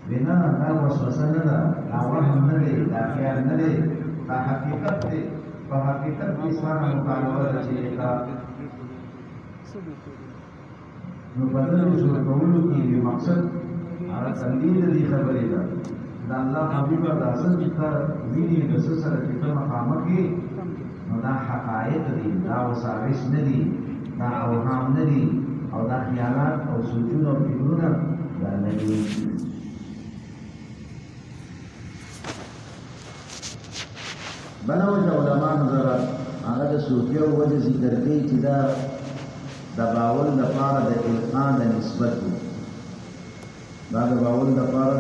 Speaker 2: وینا دا وسوسه نه ده، دا وهم نه دی، دا خیال نه دی، دا حقیقت دی. په حقیقت کې سره مطالعه ده چې دا نو په دغه زور کولو کې یو مقصد هغه تنبیه د دې خبرې ده، دا الله حبیبه دا څه چې ته وینې د څه سره چې ته مخامخ یې، نو دا حقایق دي، دا وساوس نه دي، دا اوهام نه دي، او دا خیالات او سوچونه او فکرونه دا نه دي. بله وجه علمانو سره هغه د صوفیو وجه ذکر کوي چې دا دباول دپاره د القا د نسبت دی، دا دباول دپاره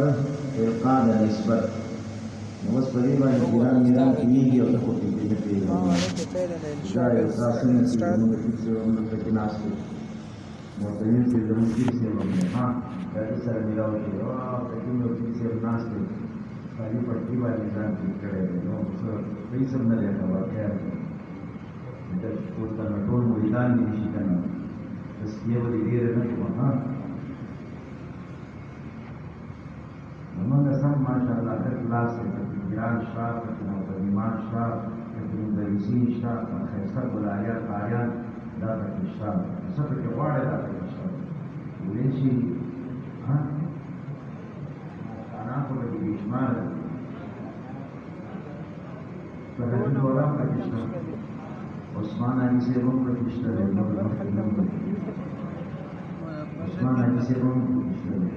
Speaker 2: د القا د نسبت. نو اوس په دې باندې ایران میران کېږي او ته خو پکې نه پوهېږې، دا یو ستاسو نه چې زموږ پیر صاحب هم دلته کې ناست دی، محتمین صاحب زموږ پیر صاحب هم دی، دا ده سره میلاو شي، تقیم یو پیر صاحب ناست دی، خالي پټکي باندې ځان تېر کړی دی، نو څه هېڅ هم نه دی خبر، خیر دی، ورته نو ټول مریدان دي نشي که نه، تسکیه به دې ډېره نه شوه. زمونږ سم ماشاءالله ښه کلاس دی، پکې پیران شته، پکې محترمان شته، پکې مدرسین شته، ښایسته ګلایان قاریان دا پکې شته، څه پکې غواړې دا پکې شته، ویلی شي انسانان خو پکې بې شماره دي، فرهنګي ډولان پکې شته، عثمان علي صاحب هم پکې شته دی، عثمان علي صاحب هم پکې شته دی.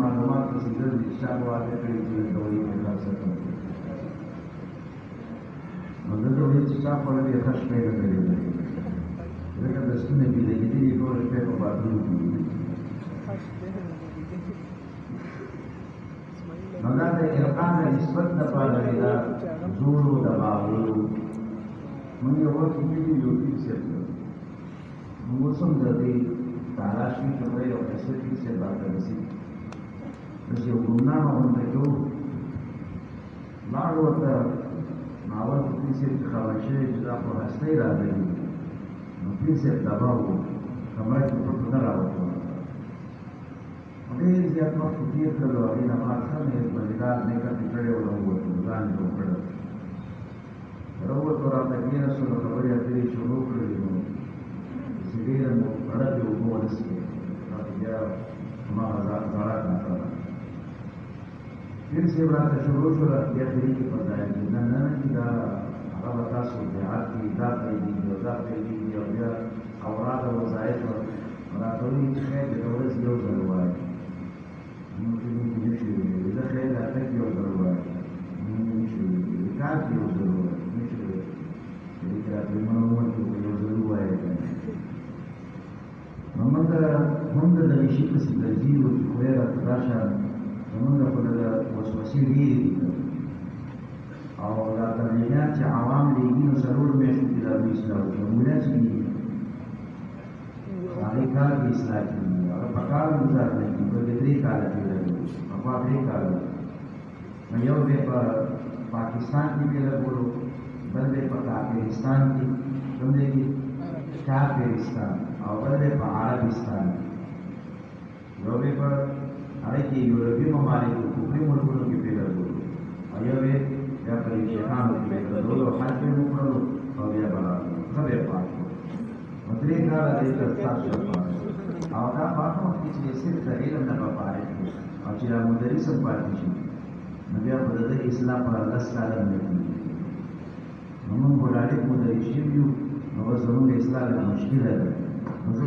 Speaker 2: معلومات څه د حساب واقع کړي چې دوی په تاسو ته نو دا دوی چې تاسو په دې ښه شپه کړې ده، دا د سپینې دې دې ټول شپه په باندې نو دا د القا د نسبت لپاره دا زور او دباولو موږ یو وخت کې یو څه موږ سم د دې تاراشي خبرې او څه څه باندې رسېږي، چې یو ګمنامه غونډه کوو لاړو ورته ناول پیر صاحب خبر شوی چې دا خو هستۍ راغلي، نو پیر صاحب دبا و کمره کې پټ نه راوړو ډېر زیات وخت تېر کړو هغې نه بعد ښه مې مزېدار میکپ یې کړی و راووتو ځان یې جوړ کړی راووتو راته کېناستو خبرې اترې شروع کړې نو چې ډېره مو ړپې اوبه ورسېږي راته بیا هماغه زړه کاته ده پیر صاحب راته شروع شوله بیا طریقې په ځای کې نه نه چې دا هغه به تاسو بیعت کې دا پیلېږي او دا پیلېږي او بیا اوراد او وظایف راته وایي چې خیر دی د ورځې یو ځل ووایه موږ چې نه شي ویلی زه خیر دی هلته کې یو ځل ووایه موږ نه شي ویلی کار کې یو ځل ووایه نه شي ویلی دې کې راته وایي ما عمر کې به یو ځل ووایه که نه نو موږ هم د دغې شي پسې درځي و چې خدای راته راشه زمونږ خو د وسوسې ډېرې دي او دا تبلیغات چې عوام لېږي نو څلور میاشتو کې دا دوی اصلاح وکړي مولیان چې کېږي هغې کال کې اصلاح کېږي هغه په کال ګزار نه کېږي بلکې 3 کاله تېروي پخوا 3 کاله نو یو دی په پاکستان کې بې لګولو بل دی په کافرستان کې کوم دی کې کافرستان او بل دی په عربستان یو دی په هغه کې یورپي ممالکو کفري ملکونو کې بې لګولو او یو دی بیا په شیخانو کې بې لګولو حج یې وکړلو او بیا به راغلو ښه بیا پاک شو نو 3 کاله دې ته ستاسو لپاره او دا په هغه وخت کې چې صرف د علم نه به فارغ شي او چې دا مدرس هم پاتې شي نو بیا به د ده اصلاح په 10 کاله نه کېږي نو موږ به ډایرکټ مدرس شوي یو نو بس زموږ اصلاح لږ مشکله ده نو زه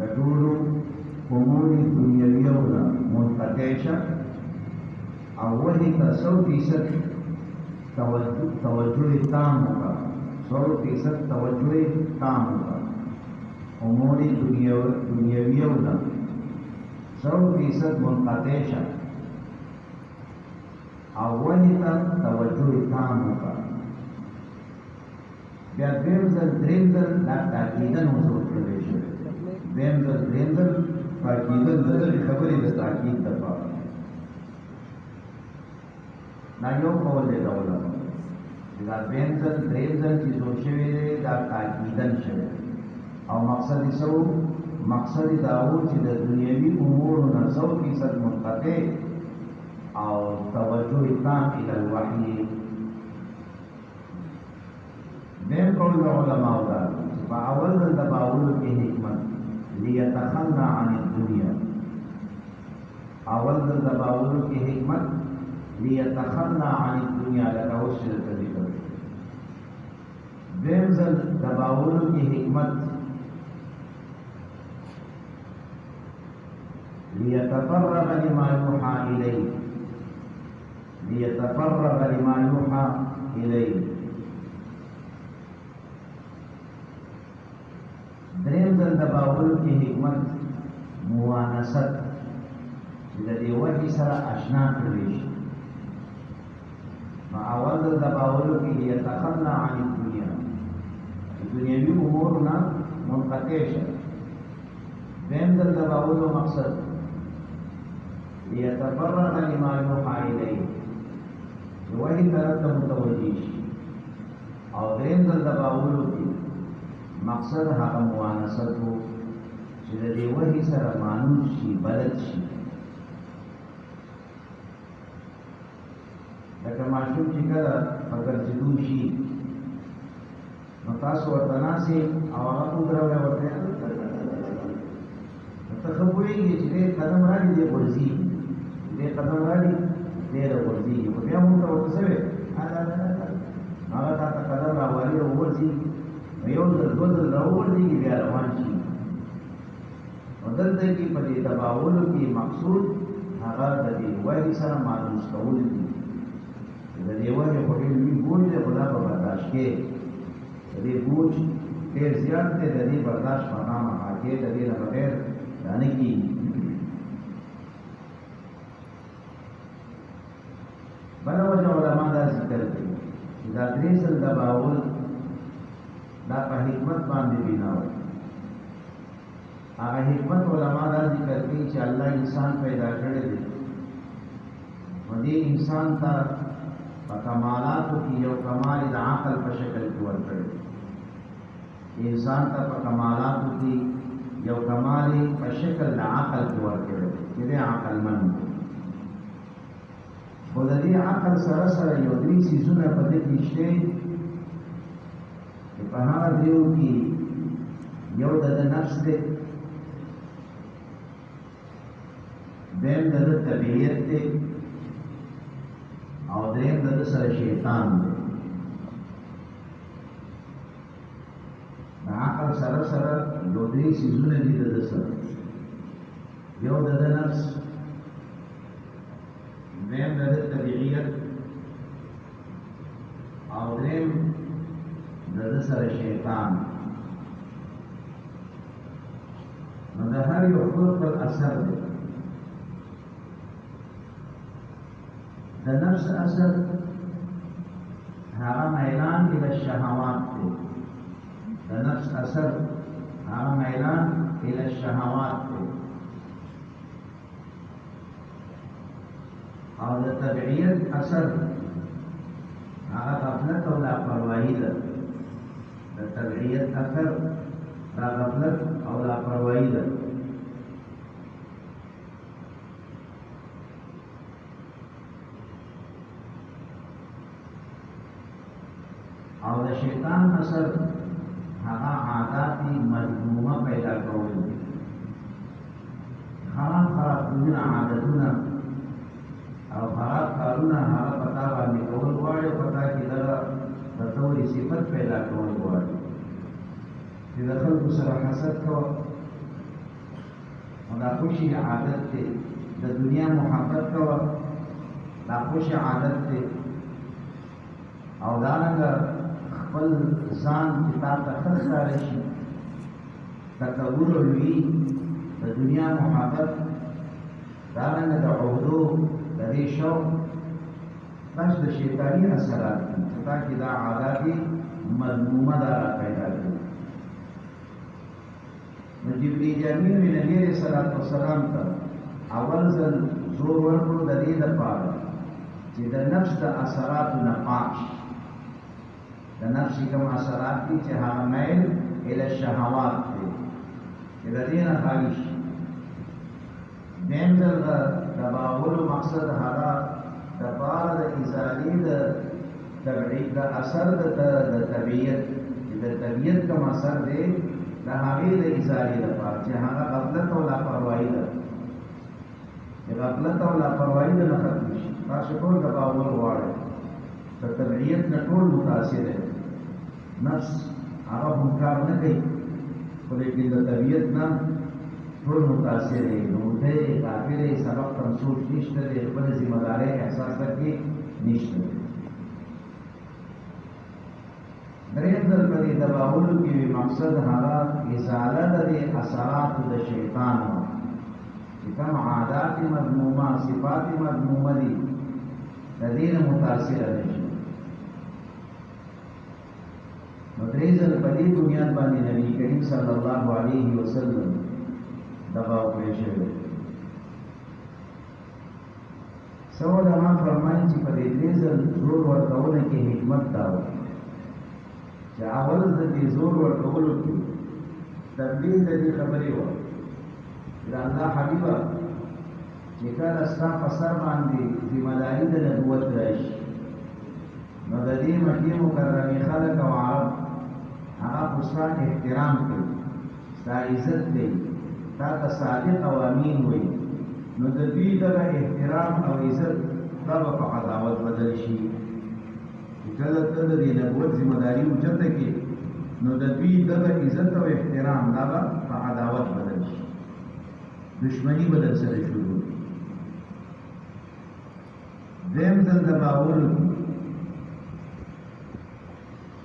Speaker 2: دول امور دنیویه ولا منقطعه اولی تا 100% توجه تام ہوگا 100% توجه تام ہوگا امور دنیویه ولا 100% منقطعه اولی تا توجه تام ہوگا بیا دریم ځل دا تاکیدن وصول کړی شي دریم ځل تاکیدن د دې خبرې د تاکید لپاره دا یو قول دی د علماء چې دا دریم ځل چې جوړ شوی دی دا تاکیدن شوی او مقصد یې څه مقصد دا و چې د دنیوي امورو نه 100% منقطع او توجه تام الى الوحي دین قول علماء دا فاول دباول کی حکمت لیتخلى عن الدنيا اول دباول کی حکمت لیتخلى عن الدنيا لتوسل ذکر دین دباول کی حکمت ليتفرغ لما يوحى إليه دریم ځل دباول کی حکمت موانست چې د دې وحي سره اشنا کړی شي نو اول ځل دباول کی لیتخلى عن الدنيا الدنيا دنیوي امورنا منقطع شه. دیم دل تباول مقصد ليتفرغ لما يوحى إليه وحي طرف ته متوجه شي. او دریم دل تباول کی مقصد هغه موانست وو چې د دې وحي سره مانوس شي، بلد شي. لکه ماشوم چې کله اگر جدو شي نو تاسو ورته ناسې او هغه وګروئ ورته ته ښه پوهېږي چې دې قدم راځي دې غورځي، دې قدم راځي دې راغورځېږي، خو بیا موږ ته ورته څه وی هغه تا ته قدم راوالي راوغورځي، یو ځل دوه ځل راوغورځېږي بیا روان شي. نو دلته کې په دې تباولو کې مقصود هغه د دې وحي سره مانوس کول دي. د دې وحي خو ډېر لوی بوج دی، خو دا به برداشت کې د دې بوج ډېر زیات دی، د دې برداشت خامخا کې د دې نه بغیر دا نه کېږي. بله وجه علما دا ذکر کوي چې دا درې ځل تباول دا په حکمت باندې بنا وي. هغه حکمت علما دا ذکر کوي چې الله انسان پیدا کړی دی، نو دې انسان ته په کمالاتو کې یو کمال د عقل په شکل کې ورکړی دی. انسان ته په کمالاتو کې یو کمال په شکل د عقل کې ورکړی دی چې دی عقلمند دی. خو د دې عقل سره سره یو درې څیزونه په دې کې شته چې په هغه دریو کې یو د نفس دی، دیم د طبیعت دی، او دریم د سره شیطان دی. د عقل سره سره یو درې څیزونه دي د سره، یو د نفس، دریم د طبیعت، او دریم د سره شیطان. نو د هر یو خپل اثر دی. د نفس اثر هغه میلان الى الشهوات دی. د نفس اثر هغه میلان الى الشهوات دی. او د طبیعت اثر هغه غفلت او لاپرواهي ده. د طبیعت اثر دا غفلت او لاپرواهي ده. او د شیطان اثر هغه عادات مذمومه پیدا کول دي. خراب عادتونه او خراب کارونه هغه پتا باندې کول غواړي، پتا کې دغه د تورې صفت پیدا کول غواړي چې د خلکو سره حسد کوه او دا خوشي عادت دی. د دنیا محبت کوه، دا خوشي عادت دی. او دارنګه خپل ځان چې تا ته ښه ښکاره شي، تکبر لوی، د دنیا محبت، دارنګه د عهدو د دې شوق، بس د شیطاني اثرات دي چې تا کې دا عادات مذمومه دا را پیدا کړي. نو جبرئیل امین نبی علیه الصلاۃ والسلام ته اول ځل زور ورکړو د دې لپاره چې د نفس د اثراتو نه پاک شي. د نفس کوم اثرات دي چې هغه میل الی الشهوات دي، چې د دې نه خالي شي. دیم ځل د تباولو مقصد هغه د پاره د ازالې د تبعید د اثر د طبیعت، چې د طبیعت کوم اثر دی د هغې د ازالې لپاره چې هغه غفلت او لاپرواهي ده. چې غفلت او لاپرواهي نه ختم شي. تاسو ټول تباول غواړئ، د طبیعت نه ټول متاثر دی. نفس هغه هم کار نه کوي، خو لیکن د طبیعت نه ټول متاثر دی. نو دی کافر دی، سبق تمسوک نشته دی، خپل ذمہ دارۍ احساس پکې نشته دی. دریم ځل په دې تباولو کې مقصد هغه ازاله د دې اثراتو د شیطان وه چې کوم عادات مذمومه، صفات مذمومه دي، د دې نه متاثره نه شي. مدريزل پدې بنیاد باندې نبی کریم صلی الله علیه وسلم دغه پېښه سو علماء فرمایي چې په دې دریزل زور ورکول کې حکمت دا و چې اول د دې زور ورکول کې تبلیغ د دې خبرې و چې الله حبیبا چې کله ستاسو په سر باندې ذمہ داری د نبوت راشي نو د دې مکه مکرمه خلک او عرب هغه پوښتنه احترام کوي ستا عزت دی تا ته صادق او امین وي نو د دې د احترام او عزت دا په عداوت بدل شي کله ته د نبوت ذمہ داری اوچته کې نو د دې د عزت او احترام دا په عداوت بدل شي دشمنی بدل سره شروع دیم ځل د باور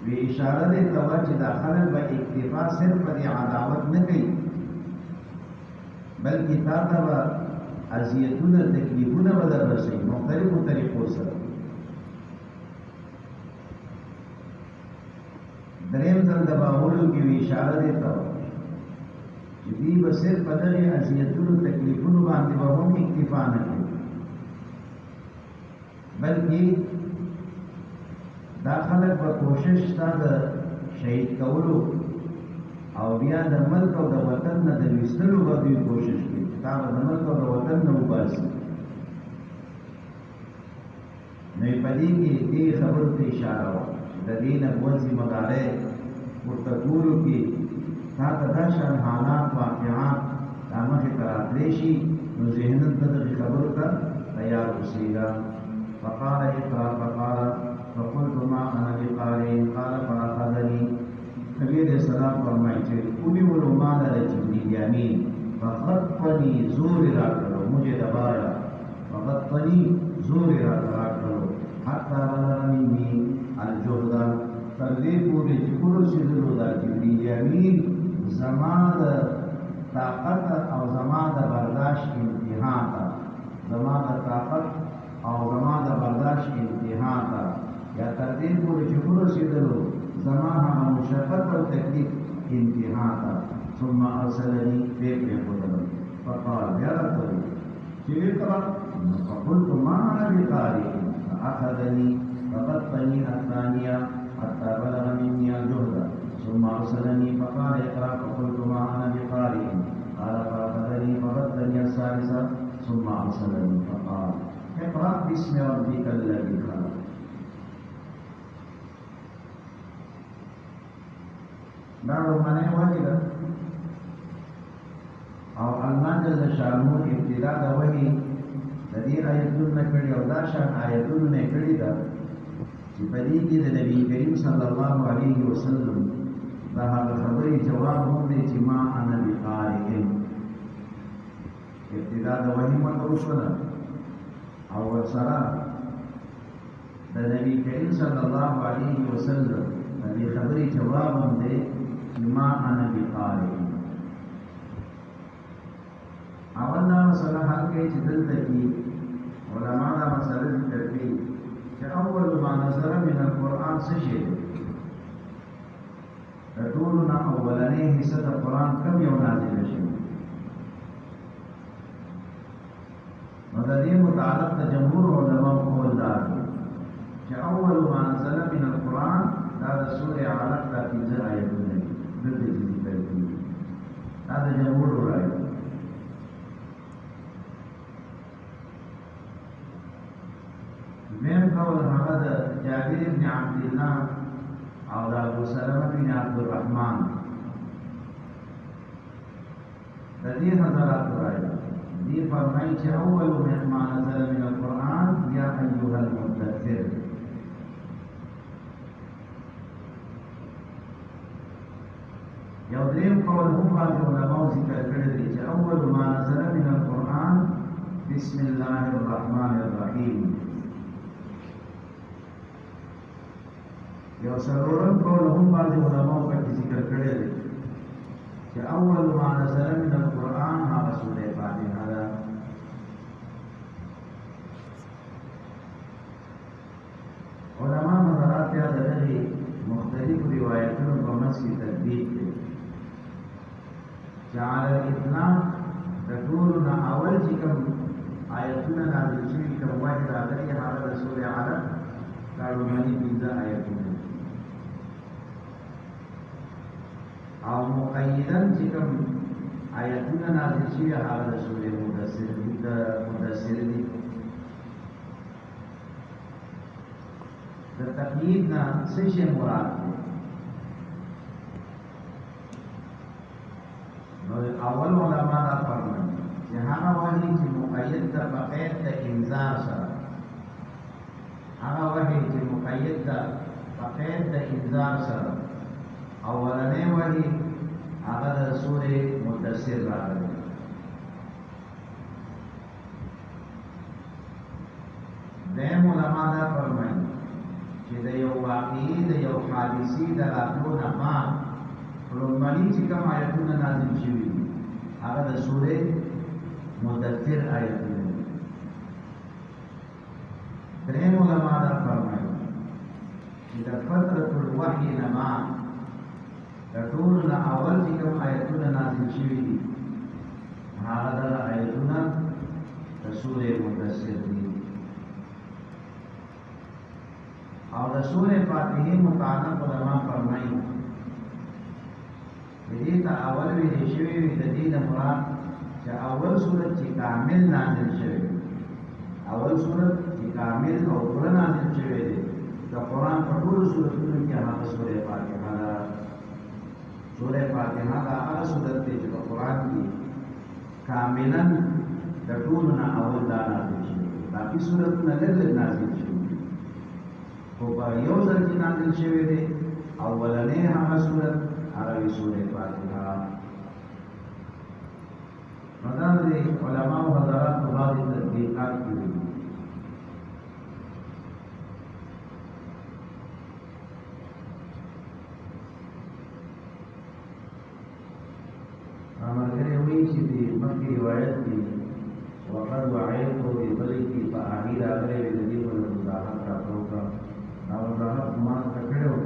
Speaker 2: وی اشاره دې توا چې داخله به اکتفا صرف په عداوت نه کوي بلکې تا ته اذیتونه تکلیفونه بدل رسي مختلفو طریقو سره دریم ځل د باور کې وی اشاره دې توا چې دې به صرف په دغه اذیتونو تکلیفونو باندې به هم اکتفا نه کوي بلکې دا خلک په کوشش تا د شهید کولو او بیا د ملک او د وطن نه د ویستلو به دوی کوشش کوي تا به د ملک او د وطن نه وباسي نو په دې کې دې خبرو ته اشاره وه د دې نبوت ذمہ دارۍ ورته ګورو کې تا ته دا شان حالات واقعات دا مخې ته راتلی شي نو ذهنت ته دغې خبرو ته تیار اوسېږه فقال اقرأ فقال فقلت ما انا بقارئ قال فاخذني نبی علیہ السلام فرمائے کہ انہی علماء نے جبریل امین فخطنی زور را کرو مجھے دبایا فخطنی زور را کرو حتی بلغ منی الجهد تردی پوری چکلو سیدلو دا جبریل امین زمان طاقت او زمان برداشت امتحان تا زمان طاقت او زمان برداشت امتحان تا یا تردید پوری چکلو سیدلو زمان ہم مشقت و تکلیف امتحان تا ثم ارسلنی فیق قدر فقال بیارتو چوی کرا فقلت ما انا بقاری فاخذنی فقطنی الثانیہ حتى بلغ مني الجهد ثم ارسلني فقال اقرا فقلت ما انا بقاری قال فاخذني فردني الثالثة ثم ارسلني فقال اقرا باسم ربك الذي خلق دا رومانه واجده او الله جل شانو ابتدا د وحي د دې آیتونو کړي او دا شان آیتونو نه کړي دا چې په دې کې د نبی کریم صلی الله علیه وسلم دا هغه خبرې جواب هم دی چې ما انا بقارئ ابتدا د وحي متوسله او ورسره د نبی کریم صلی الله علیه وسلم د دې خبرې جواب هم دی ما انا بقارئ اول دا مسله حل کوي چې دلته کې علما دا مسله ذکر کوي چې اول ما نظر من القرآن څه شی دی د ټولو نه اولنۍ حصه د قرآن کوم یو نازله شوي نو د دې متعلق د جمهور علماو قول دا دی چې اول ما نزل من القرآن دا د سورې علق دا 15 آیتونه دي دلته چې ذکر کېږي دا د جمهور رایه دویم قول هغه د جابر بن عبد الله او د ابو سلمه بن عبد الرحمن د دې حضرات رایه دي فرمایي چې اول ما نزل من القرآن یا ایها المدثر یو دریم قول هم بعض علماو ذکر کړی دی چې اول ما نزل من القرآن بسم الله الرحمن الرحیم یو سرورم قول هم بعض علماو پکې ذکر کړی دی چې اول ما نزل من القرآن هغه سورې فاتحه ده علما نظرات یا دغه مختلف روایتونو په منځ کې تطبیق دی چې علی الاطلاق د ټولو نه اول چې کوم آیتونه نازل شوي کوم وحی راغلی هغه د سورې علق دا لومړني 15 آیتونه او مقیدا چې کوم آیتونه نازل شوي هغه د سورې مدثر دي د تقیید نه څه شی مراد دی نو اول علما دا فرمایي چې هغه وحی چې مقید ده په قید د انذار سره هغه وحی چې مقید ده په قید د انذار سره اولنې وحی هغه د سورې مدثر راغلی دیم علما دا فرمایي چې د یو واقعي د یو حادثي د راتلو نه بعد لومړني چې کوم آیتونه نازل شوي دي هغه د سورې مدثر آیتونه دي دریم علما دا فرمایي چې د فترة الوحي نه بعد د ټولو نه اول چې کوم آیتونه نازل شوي دي هغه د آیتونه د سورې مدثر دي او د سورې فاتحه متعلق علما فرمایي دې ته اول ویل شوی د دې د مراد چې اول سورۃ چې کامل نازل شوی اول سورۃ چې کامل او پوره نازل شوی دی د قرآن په ټولو سورتونو کې هغه سورې فاتحه ده سورې فاتحه دا هغه سورۃ دی چې په قرآن کې کاملا د ټولو نه اول دا نازل شوی باقي سورتونه لږ نازل شوي خو په یو ځل کې نازل شوی دی اولنې هغه سورت هغه سورې فاتحه نو دا د علماء حضرات په بعضې تطبیقات کړي دي ملګري وایي چې د مخکې روایت کې وقد وعیت ببلې کې په امیر راغلی وي د دې په وضاحت راته وکړه دا وضاحت ما ته کړی و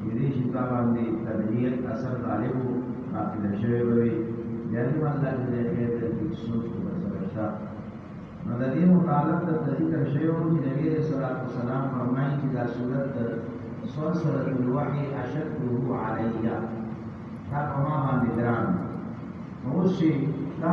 Speaker 2: د دې شیطه باندې تبلیغ اثر غالب و ناقله شوی به وي بیا دې الله دې خیر درکړي سوچ کو ورسره شته نو د دې متعلق د ذکر شوی و چې نبي علیه الصلاة والسلام فرمایي چې دا صورت سلسلة الوحي اشده علی دا په ما باندې ګران نو اوس چې دا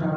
Speaker 2: شان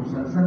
Speaker 2: مسلسل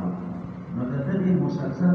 Speaker 2: دی نو د دې مسلسل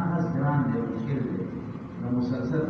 Speaker 2: اخذ ګران دی مشکل دی نو مسلسل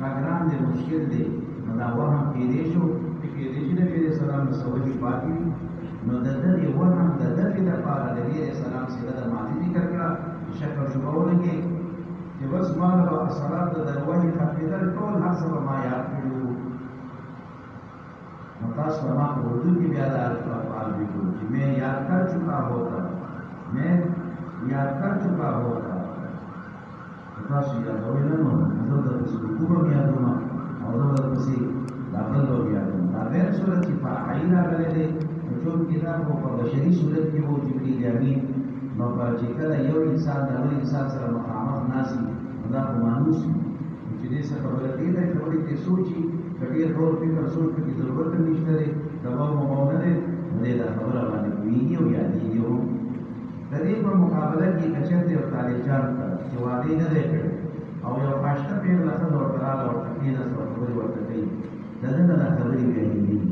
Speaker 2: ګران دی مشکل دی نو دا وهم کېدې شو چې نبی علیہ السلام سوجي پاتې نو د دې وهم د دې لپاره د نبی علیہ السلام څخه د ماضي ذکر کړه شک او شبهه ولګي چې بس ما له الصلاه د وحي ختمېدل ټول هر څه ما یاد کړو تاسو ما کو اردو کی بھی ادا الفاظ بھی کو میں یاد کر چکا ہوتا تاسو یاد اورل نو زه د څه کوم یاد ما او زه د څه داخل لو یاد دا غیر صورت چې فاعل راغلی دی چې کتاب په بشري صورت کې وو جبرئیل امین نو په چې کله یو انسان د بل انسان سره مخامخ ناسي دا په مانوس چې دې څه خبره دی دا خبرې ته سوچي کبھی روز فکر سوچ کی ضرورت نشته دی دباو مقاومه دی دې دا خبره باندې کوي او یادېږي او د دې په مقابله کې کچته او طالبان چې وادي نه دی کړی او یو پښته په لاسه ورته راغله او تکلیف سره خبرې ورته کوي دا نه خبرې کوي